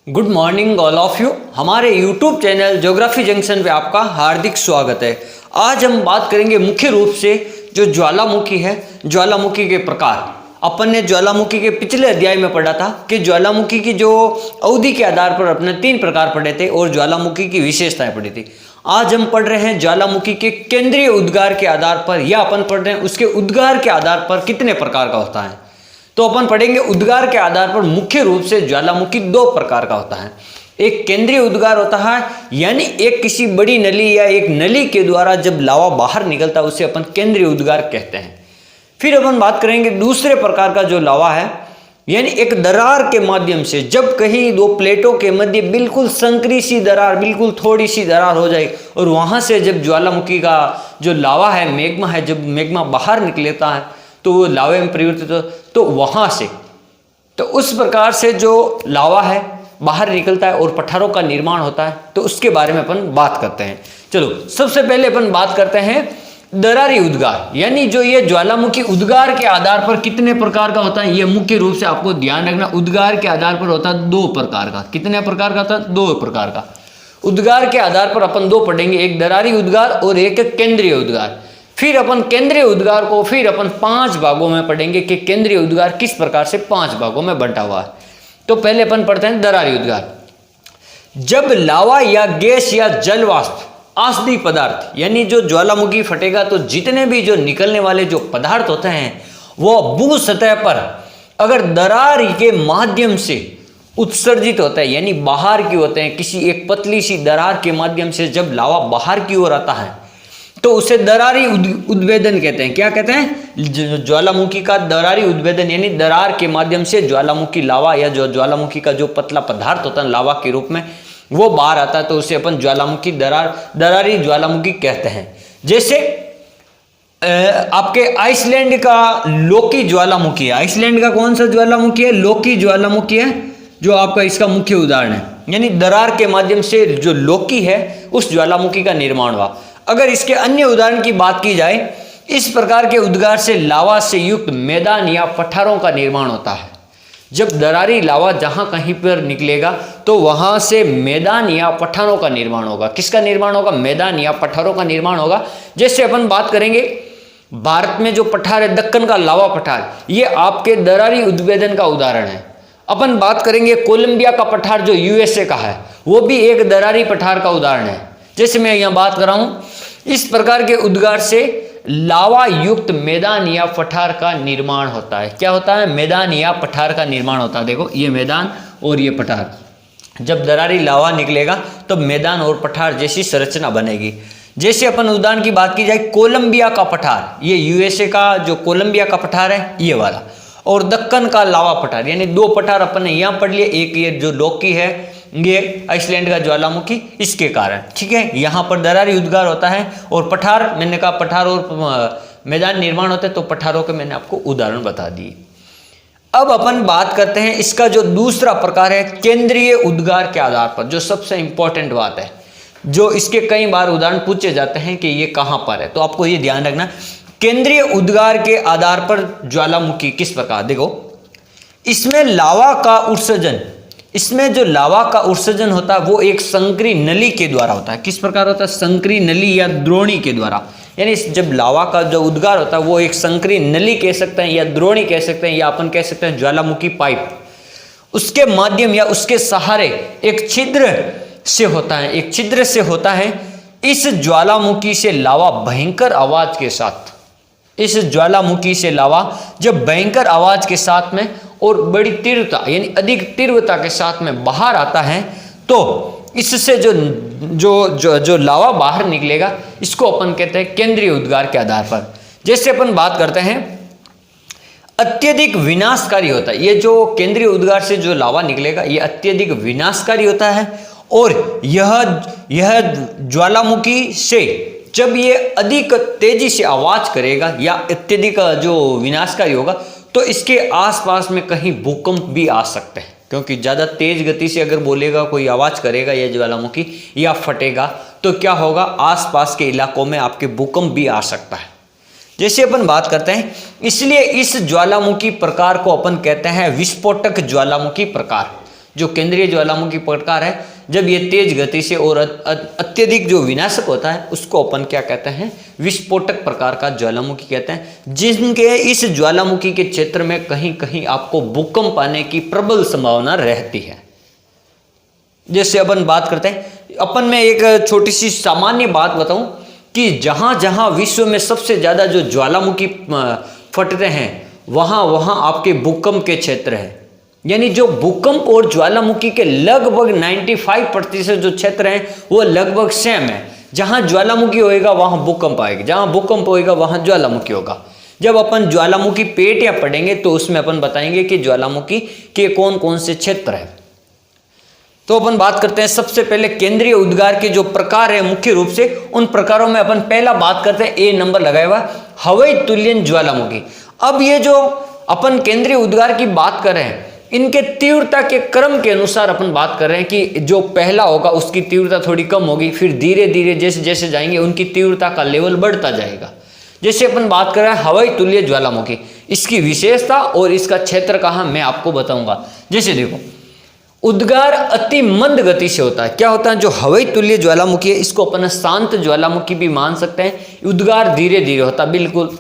Good morning all of you. हमारे YouTube channel geography junction पे आपका हार्दिक स्वागत है। आज हम बात करेंगे मुख्य रूप से जो ज्वालामुखी है, ज्वालामुखी के प्रकार। अपन ने ज्वालामुखी के पिछले अध्याय में पढ़ा था कि ज्वालामुखी की जो अवधि के आधार पर अपने 3 प्रकार पढ़े थे और ज्वालामुखी की विशेषताएं पढ़ी थी। आज हम पढ़ रहे हैं ज्वालामुखी के केंद्रीय उद्गार के आधार पर, या अपन पढ़ रहे हैं उसके उद्गार के आधार पर कितने प्रकार का होता है। तो अपन पढ़ेंगे उद्गार के आधार पर मुख्य रूप से ज्वालामुखी 2 प्रकार का होता है। एक केंद्रीय उद्गार होता है, यानी एक किसी बड़ी नली या एक नली के द्वारा जब लावा बाहर निकलता है उसे अपन केंद्रीय उद्गार कहते हैं। फिर अपन बात करेंगे दूसरे प्रकार का जो लावा है, यानी एक दरार के माध्यम से जब कहीं 2 प्लेटों के मध्य बिल्कुल संकरी सी दरार, बिल्कुल थोड़ी सी दरार हो जाए और वहां से जब ज्वालामुखी का जो लावा है, मैग्मा है, जब मैग्मा बाहर निकलता है तो वो लावे में परिवर्तित हो, तो वहां से तो उस प्रकार से जो लावा है बाहर निकलता है और पठारों का निर्माण होता है। तो उसके बारे में अपन बात करते हैं। चलो सबसे पहले अपन बात करते हैं दरारी उद्गार, यानी जो ये ज्वालामुखी उद्गार के आधार पर कितने प्रकार का होता है। ये मुख्य रूप से आपको ध्यान रखना, उद्गार के आधार पर होता है 2 प्रकार का। कितने प्रकार का होता है? 2 प्रकार का। उद्गार के आधार पर अपन 2 पढ़ेंगे, एक दरारी उद्गार और एक केंद्रीय उद्गार। फिर अपन केंद्रीय उद्गार को फिर अपन 5 भागों में पढ़ेंगे कि केंद्रीय उद्गार किस प्रकार से 5 भागों में बंटा हुआ है। तो पहले अपन पढ़ते हैं दरारी उद्गार। जब लावा या गैस या जल वाष्प औषधि पदार्थ, यानी जो ज्वालामुखी फटेगा तो जितने भी जो निकलने वाले जो पदार्थ होते हैं वो भू सतह पर अगर दरार के माध्यम से उत्सर्जित होता है, यानी बाहर की होते हैं, किसी एक पतली सी दरार के माध्यम से जब लावा बाहर की ओर आता है तो उसे दरारी उद्भेदन कहते हैं। क्या कहते हैं? ज्वालामुखी का दरारी उद्भेदन, यानी दरार के माध्यम से ज्वालामुखी लावा या जो ज्वालामुखी का जो पतला पदार्थ होता है लावा के रूप में वो बाहर आता है, तो उसे अपन ज्वालामुखी दरारी ज्वालामुखी कहते हैं। जैसे आपके आइसलैंड का लोकी ज्वालामुखी है। आइसलैंड का कौन सा ज्वालामुखी है? लोकी ज्वालामुखी है, जो आपका इसका मुख्य उदाहरण है। यानी दरार के माध्यम से जो लोकी है उस ज्वालामुखी का निर्माण हुआ। अगर इसके अन्य उदाहरण की बात की जाए, इस प्रकार के उद्गार से लावा से युक्त मैदान या पठारों का निर्माण होता है। जब दरारी लावा जहां कहीं पर निकलेगा तो वहां से मैदान या पठारों का निर्माण होगा। किसका निर्माण होगा? मैदान या पठारों का निर्माण होगा। जैसे अपन बात करेंगे भारत में जो पठार है, दक्कन का लावा पठार, ये आपके दरारी उद्भेदन का उदाहरण है। अपन बात करेंगे कोलंबिया का पठार जो यूएसए का है, वो भी एक दरारी पठार का उदाहरण है। जैसे मैं यहाँ बात कर रहा हूँ, इस प्रकार के उद्गार से लावा युक्त मैदान या पठार का निर्माण होता है। क्या होता है? मैदान या पठार का निर्माण होता है। देखो ये मैदान और ये पठार, जब दरारी लावा निकलेगा तो मैदान और पठार जैसी संरचना बनेगी। जैसे अपन उदाहरण की बात की जाए, कोलंबिया का पठार, ये यूएसए का जो कोलंबिया का पठार है ये वाला, और दक्कन का लावा पठार, यानी 2 पठार अपन ने यहाँ पढ़ लिए। एक ये जो लोकी है, ये आइसलैंड का ज्वालामुखी, इसके कारण, ठीक है, यहाँ पर दरारी उद्गार होता है। और पठार, मैंने कहा पठार और मैदान निर्माण होते हैं, तो पठारों के मैंने आपको उदाहरण बता दिए। अब अपन बात करते हैं इसका जो दूसरा प्रकार है केंद्रीय उद्गार के आधार पर, जो सबसे इंपॉर्टेंट बात है, जो इसके कई बार उदाहरण पूछे जाते हैं कि ये कहाँ पर है। तो आपको ये ध्यान रखना, केंद्रीय उद्गार के आधार पर ज्वालामुखी किस प्रकार। देखो इसमें लावा का उत्सर्जन, इसमें जो लावा का उत्सर्जन होता है वो एक संकरी नली के द्वारा होता है। किस प्रकार होता है? संकरी नली या द्रोणी के द्वारा। यानी जब लावा का जो उद्गार होता है वो एक संकरी नली कह सकते हैं, या द्रोणी कह सकते हैं, या अपन कह सकते हैं ज्वालामुखी पाइप, उसके माध्यम या उसके सहारे एक छिद्र से होता है, एक छिद्र से होता है। इस ज्वालामुखी से लावा भयंकर आवाज के साथ, इस ज्वालामुखी से लावा जब भयंकर आवाज के साथ में और बड़ी तीव्रता, यानी अधिक तीव्रता के साथ में बाहर आता है, तो इससे जो लावा बाहर निकलेगा इसको अपन कहते हैं केंद्रीय उद्गार के आधार पर। जैसे अपन बात करते हैं अत्यधिक विनाशकारी होता है, ये जो केंद्रीय उद्गार से जो लावा निकलेगा ये अत्यधिक विनाशकारी होता है। और यह ज्वालामुखी से जब ये अधिक तेजी से आवाज करेगा या अत्यधिक जो विनाशकारी होगा तो इसके आसपास में कहीं भूकंप भी आ सकते हैं, क्योंकि ज़्यादा तेज गति से अगर बोलेगा, कोई आवाज़ करेगा या ज्वालामुखी या फटेगा तो क्या होगा, आसपास के इलाकों में आपके भूकंप भी आ सकता है। जैसे अपन बात करते हैं, इसलिए इस ज्वालामुखी प्रकार को अपन कहते हैं विस्फोटक ज्वालामुखी प्रकार। जो केंद्रीय ज्वालामुखी प्रकार है, जब ये तेज गति से और अत्यधिक जो विनाशक होता है उसको अपन क्या कहते हैं, विस्फोटक प्रकार का ज्वालामुखी कहते हैं, जिनके इस ज्वालामुखी के क्षेत्र में कहीं कहीं आपको भूकंप आने की प्रबल संभावना रहती है। जैसे अपन बात करते हैं, अपन में एक छोटी सी सामान्य बात बताऊं कि जहां जहां विश्व में सबसे ज्यादा जो ज्वालामुखी फटते हैं वहां वहां आपके भूकंप के क्षेत्र है। यानी जो भूकंप और ज्वालामुखी के लगभग 95% जो क्षेत्र हैं वो लगभग सेम है। जहां ज्वालामुखी होएगा वहां भूकंप आएगा, जहां भूकंप होएगा वहां ज्वालामुखी होगा। जब अपन ज्वालामुखी पेट या पढ़ेंगे तो उसमें अपन बताएंगे कि ज्वालामुखी के कौन कौन से क्षेत्र है। तो अपन बात करते हैं सबसे पहले केंद्रीय उद्गार के जो प्रकार है, मुख्य रूप से उन प्रकारों में अपन पहला बात करते हैं, ए नंबर लगाया हुआ, हवाई तुल्यन ज्वालामुखी। अब ये जो अपन केंद्रीय उद्गार की बात कर रहे हैं, इनके तीव्रता के क्रम के अनुसार अपन बात कर रहे हैं कि जो पहला होगा उसकी तीव्रता थोड़ी कम होगी, फिर धीरे धीरे जैसे जैसे जाएंगे उनकी तीव्रता का लेवल बढ़ता जाएगा। जैसे अपन बात कर रहे हैं हवाई तुल्य ज्वालामुखी, इसकी विशेषता और इसका क्षेत्र कहाँ मैं आपको बताऊंगा। जैसे देखो, उद्गार अति मंद गति से होता है। क्या होता है, जो हवाई तुल्य ज्वालामुखी है इसको अपन शांत ज्वालामुखी भी मान सकते हैं। उद्गार धीरे धीरे होता, बिल्कुल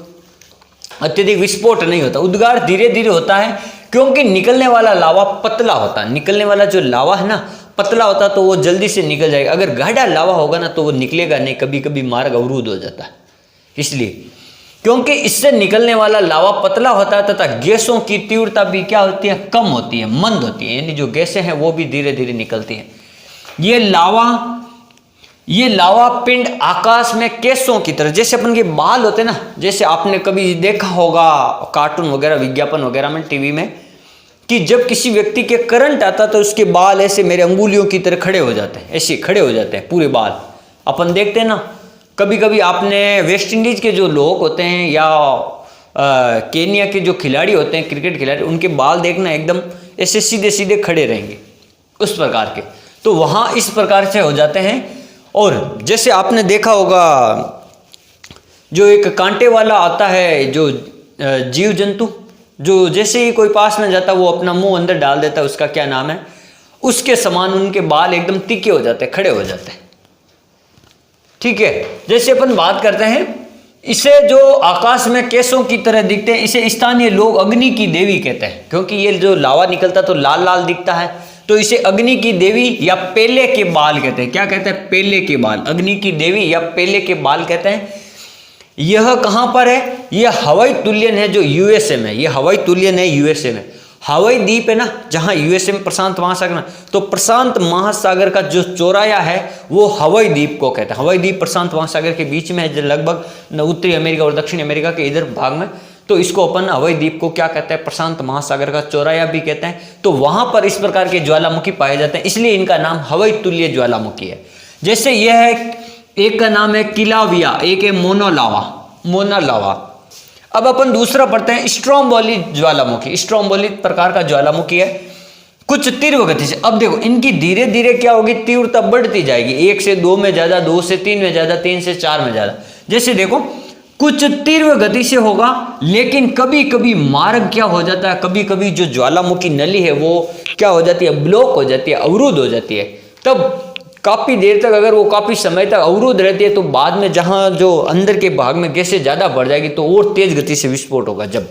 अत्यधिक विस्फोट नहीं होता। उद्गार धीरे धीरे होता है क्योंकि निकलने वाला लावा पतला होता है। निकलने वाला जो लावा है ना पतला होता तो वो जल्दी से निकल जाएगा। अगर गाढ़ा लावा होगा ना तो वो निकलेगा नहीं, कभी कभी मार्ग अवरुद्ध हो जाता है। इसलिए क्योंकि इससे निकलने वाला लावा पतला होता है तथा गैसों की तीव्रता भी क्या होती है, कम होती है, मंद होती है। यानी जो गैसें हैं वो भी धीरे धीरे निकलती हैं। ये लावा पिंड आकाश में केसों की तरह, जैसे अपन के बाल होते हैं ना, जैसे आपने कभी देखा होगा कार्टून वगैरह विज्ञापन वगैरह में टीवी में कि जब किसी व्यक्ति के करंट आता तो उसके बाल ऐसे मेरे अंगुलियों की तरह खड़े हो जाते हैं, ऐसे खड़े हो जाते हैं पूरे बाल। अपन देखते हैं ना, कभी कभी आपने वेस्ट इंडीज के जो लोग होते हैं या केनिया के जो खिलाड़ी होते हैं, क्रिकेट खिलाड़ी, उनके बाल देखना एकदम ऐसे सीधे सीधे खड़े रहेंगे उस प्रकार के। तो वहाँ इस प्रकार से हो जाते हैं। और जैसे आपने देखा होगा जो एक कांटे वाला आता है जो जीव जंतु, जो जैसे ही कोई पास में जाता वो अपना मुंह अंदर डाल देता है, उसका क्या नाम है, उसके समान उनके बाल एकदम तीखे हो जाते हैं, खड़े हो जाते हैं। ठीक है, जैसे अपन बात करते हैं, इसे जो आकाश में केसों की तरह दिखते हैं, इसे स्थानीय लोग अग्नि की देवी कहते हैं। क्योंकि ये जो लावा निकलता तो लाल लाल दिखता है, तो इसे अग्नि की देवी या पेले के बाल कहते हैं। क्या कहते हैं, पेले के बाल, अग्नि की देवी या पेले के बाल कहते हैं। यह कहां पर है, यह हवाई तुल्यन है जो यूएसए में, यह हवाई तुल्यन है यूएसए में। हवाई द्वीप है ना जहां यूएसए में प्रशांत महासागर, तो प्रशांत महासागर का जो चौराया है वो हवाई द्वीप को कहते हैं। हवाई द्वीप प्रशांत महासागर के बीच में है, लगभग उत्तरी अमेरिका और दक्षिण अमेरिका के इधर भाग में। तो इसको अपन हवाई द्वीप को क्या कहते हैं, प्रशांत महासागर का चौराया भी कहते हैं। तो वहां पर इस प्रकार के ज्वालामुखी पाए जाते हैं, इसलिए इनका नाम हवाई तुल्य ज्वालामुखी है। जैसे यह है, एक का नाम है किलाविया, एक है मोना लावा। अब अपन दूसरा पढ़ते हैं स्ट्रोम्बोली ज्वालामुखी। स्ट्रोम्बोली प्रकार का ज्वालामुखी है, कुछ तीव्र गति से। अब देखो, इनकी धीरे धीरे क्या होगी, तीव्रता बढ़ती जाएगी, 1 से 2 में ज्यादा, 2 से 3 में ज्यादा, 3 से 4 में ज्यादा। जैसे देखो, कुछ तीव्र गति से होगा, लेकिन कभी कभी मार्ग क्या हो जाता है, कभी कभी जो ज्वालामुखी नली है वो क्या हो जाती है, ब्लॉक हो जाती है, अवरुद्ध हो जाती है। तब काफ़ी देर तक, अगर वो काफ़ी समय तक अवरुद्ध रहती है तो बाद में जहाँ जो अंदर के भाग में गैसें ज़्यादा बढ़ जाएगी तो और तेज गति से विस्फोट होगा। जब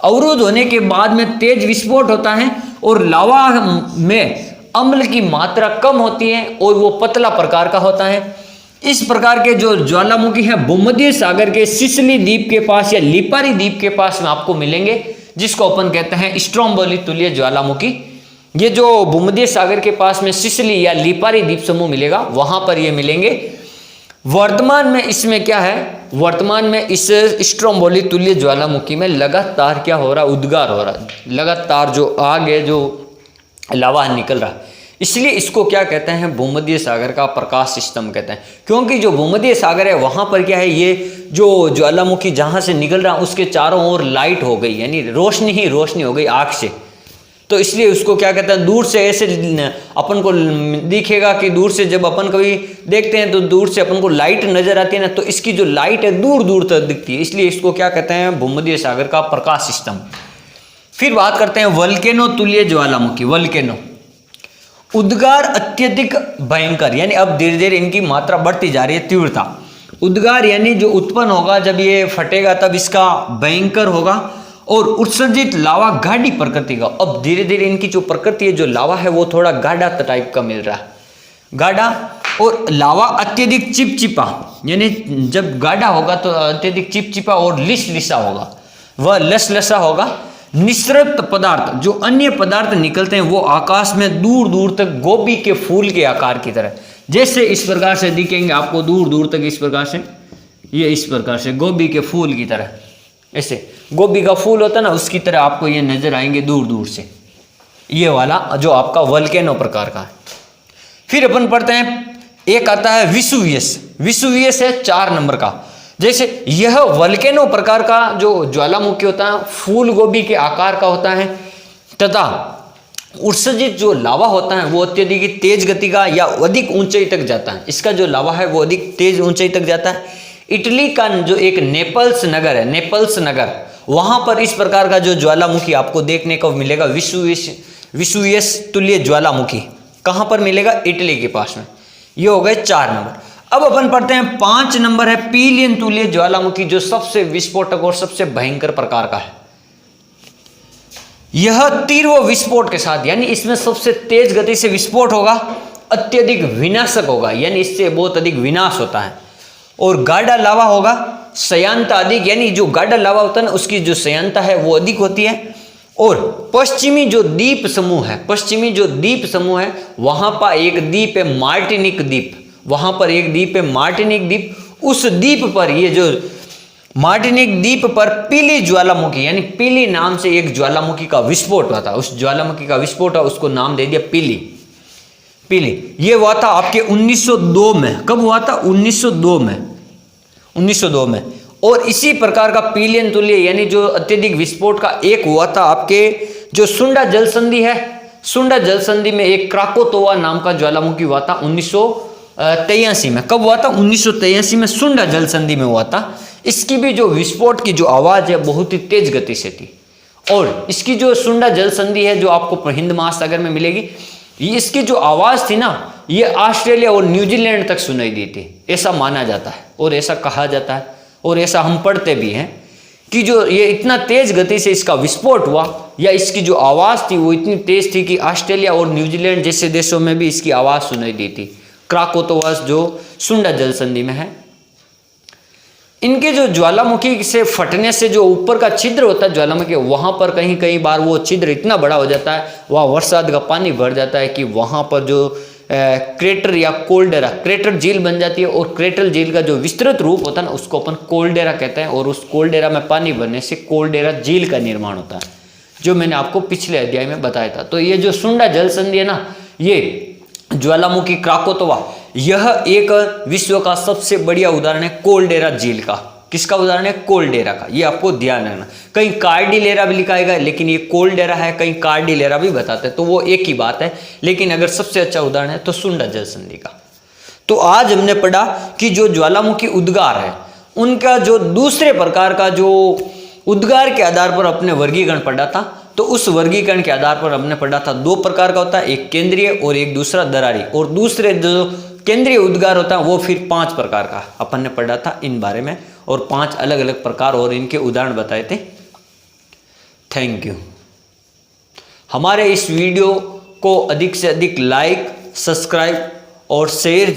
अवरुद्ध होने के बाद में तेज विस्फोट होता है और लावा में अम्ल की मात्रा कम होती है और वो पतला प्रकार का होता है। इस प्रकार के जो ज्वालामुखी हैं भूमध्य सागर के सिसिली द्वीप के पास या लिपारी द्वीप के पास में आपको मिलेंगे, जिसको अपन कहते हैं स्ट्रोम्बोली तुल्य ज्वालामुखी। ये जो भूमध्य सागर के पास में सिसिली या लिपारी द्वीप समूह मिलेगा वहां पर ये मिलेंगे। वर्तमान में इसमें क्या है, वर्तमान में इस स्ट्रोम्बोली तुल्य ज्वालामुखी में लगातार क्या हो रहा, उद्गार हो रहा है, लगातार जो आग है, जो लावा निकल रहा है। इसलिए इसको क्या कहते हैं, भूमध्य सागर का प्रकाश स्तंभ कहते हैं। क्योंकि जो भूमध्य सागर है वहां पर क्या है, ये जो ज्वालामुखी जहां से निकल रहा है उसके चारों ओर लाइट हो गई, यानी रोशनी ही रोशनी हो गई आग से। तो इसलिए उसको क्या कहते हैं, दूर से ऐसे अपन को दिखेगा कि दूर से जब अपन कभी देखते हैं तो दूर से अपन को लाइट नजर आती है ना, तो इसकी जो लाइट है दूर दूर तक दिखती है। इसलिए इसको क्या कहते हैं, भूमध्य सागर का प्रकाश स्तंभ। फिर बात करते हैं वल्केनो तुल्य ज्वालामुखी। वल्केनो उद्गार अत्यधिक भयंकर, यानी अब धीरे धीरे इनकी मात्रा बढ़ती जा रही है, तीव्रता। उद्गार यानी जो उत्पन्न होगा जब ये फटेगा तब इसका भयंकर होगा। और उत्सर्जित लावा गाढ़ी प्रकृति का, अब धीरे धीरे इनकी जो प्रकृति है, जो लावा है वो थोड़ा गाढ़ा टाइप का मिल रहा है, गाढ़ा। और लावा अत्यधिक चिपचिपा, यानी जब गाढ़ा होगा तो अत्यधिक चिपचिपा और लिसा होगा, वह लसा होगा। निसृत पदार्थ, जो अन्य पदार्थ निकलते हैं वो आकाश में दूर दूर तक गोभी के फूल के आकार की तरह, जैसे इस प्रकार से दिखेंगे आपको दूर दूर तक, इस प्रकार से, ये इस प्रकार से गोभी के फूल की तरह, ऐसे गोभी का फूल होता है ना, उसकी तरह आपको ये नजर आएंगे दूर दूर से। ये वाला जो आपका वल्केनो प्रकार का है। फिर अपन पढ़ते हैं, एक आता है विसुवियस। विसुवियस है 4 नंबर का। जैसे यह वल्केनो प्रकार का जो ज्वालामुखी होता है फूल गोभी के आकार का होता है, तथा उत्सर्जित जो लावा होता है वो अत्यधिक तेज गति का या अधिक ऊंचाई तक जाता है। इसका जो लावा है वो अधिक तेज ऊंचाई तक जाता है। इटली का जो एक नेपल्स नगर है, नेपल्स नगर, वहां पर इस प्रकार का जो ज्वालामुखी आपको देखने को मिलेगा, विसुवियस तुल्य ज्वालामुखी। कहां पर मिलेगा? इटली के पास में। ये हो गए 4 नंबर। अब अपन पढ़ते हैं 5 नंबर है पीलियन तुल्य ज्वालामुखी, जो सबसे विस्फोटक और सबसे भयंकर प्रकार का है। यह तीव्र विस्फोट के साथ, यानी इसमें सबसे तेज गति से विस्फोट होगा, अत्यधिक विनाशक होगा, यानी इससे बहुत अधिक विनाश होता है। और गाढ़ा लावा होगा, सयांता अधिक, यानी जो गाढ़ा लावा होता है ना उसकी जो सयांता है वो अधिक होती है। और पश्चिमी जो द्वीप समूह है, पश्चिमी जो द्वीप समूह है, वहां पर एक द्वीप है मार्टिनिक द्वीप, वहां पर एक द्वीप है मार्टिनिक द्वीप। उस द्वीप पर, ये जो मार्टिनिक द्वीप पर पीली ज्वालामुखी, यानी पीली नाम से एक ज्वालामुखी का विस्फोट हुआ था। उस ज्वालामुखी का विस्फोट हुआ, उसको नाम दे दिया पीली। पीली ये हुआ था आपके 1902 में। कब हुआ था? 1902 में, 1902 में। और इसी प्रकार का पीलियन तुल्य, यानी जो अत्यधिक विस्फोट का एक हुआ था आपके जो सुंडा जल संधि है, सुंडा जल संधि में एक क्राकोतोवा नाम का ज्वालामुखी हुआ था 1983 में। कब हुआ था? 1983 में सुंडा जल संधि में हुआ था। इसकी भी जो विस्फोट की जो आवाज है बहुत ही तेज गति से थी। और इसकी जो सुंडा जल संधि है जो आपको हिंद महासागर में मिलेगी, ये इसकी जो आवाज थी ना, ये ऑस्ट्रेलिया और न्यूजीलैंड तक सुनाई दी थी, ऐसा माना जाता है और ऐसा कहा जाता है और ऐसा हम पढ़ते भी हैं कि जो ये इतना तेज गति से इसका विस्फोट हुआ या इसकी जो आवाज़ थी वो इतनी तेज थी कि ऑस्ट्रेलिया और न्यूजीलैंड जैसे देशों में भी इसकी आवाज़ सुनाई दी थी। क्राकोतोवा जो सुंडा जल संधि में है। इनके जो ज्वालामुखी से फटने से जो ऊपर का छिद्र होता है ज्वालामुखी, वहाँ पर कहीं कहीं बार वो छिद्र इतना बड़ा हो जाता है, वहाँ वर्षात का पानी भर जाता है कि वहाँ पर जो क्रेटर या कोल्डेरा, क्रेटर झील बन जाती है। और क्रेटर झील का जो विस्तृत रूप होता है ना उसको अपन कोल्डेरा कहते हैं। और उस कोल्डेरा में पानी भरने से कोल्डेरा झील का निर्माण होता है, जो मैंने आपको पिछले अध्याय में बताया था। तो ये जो सुंडा जल संधि है ना, ये ज्वालामुखी क्राकोतोवा, यह एक विश्व का सबसे बढ़िया उदाहरण है कोल्डेरा झील का। किसका उदाहरण है? कोल्डेरा का। ये आपको ध्यान रखना। कहीं कार्डिलेरा भी लिखा है, लेकिन ये कोल्डेरा है, कहीं कार्डिलेरा भी बताते हैं, तो वो एक ही बात है। लेकिन अगर सबसे अच्छा उदाहरण है तो सुंडा जल संधि का। तो आज हमने पढ़ा कि जो ज्वालामुखी उद्गार है उनका जो दूसरे प्रकार का जो उद्गार के आधार पर अपने वर्गीकरण पढ़ा था, तो उस वर्गीकरण के आधार पर हमने पढ़ा था 2 प्रकार का होता है, एक केंद्रीय और एक दूसरा दरारी। और दूसरे जो केंद्रीय उद्गार होता है वो फिर 5 प्रकार का अपन ने पढ़ा था इन बारे में, और 5 अलग अलग प्रकार और इनके उदाहरण बताए थे। Thank you. हमारे इस वीडियो को अधिक से अधिक लाइक, सब्सक्राइब और शेयर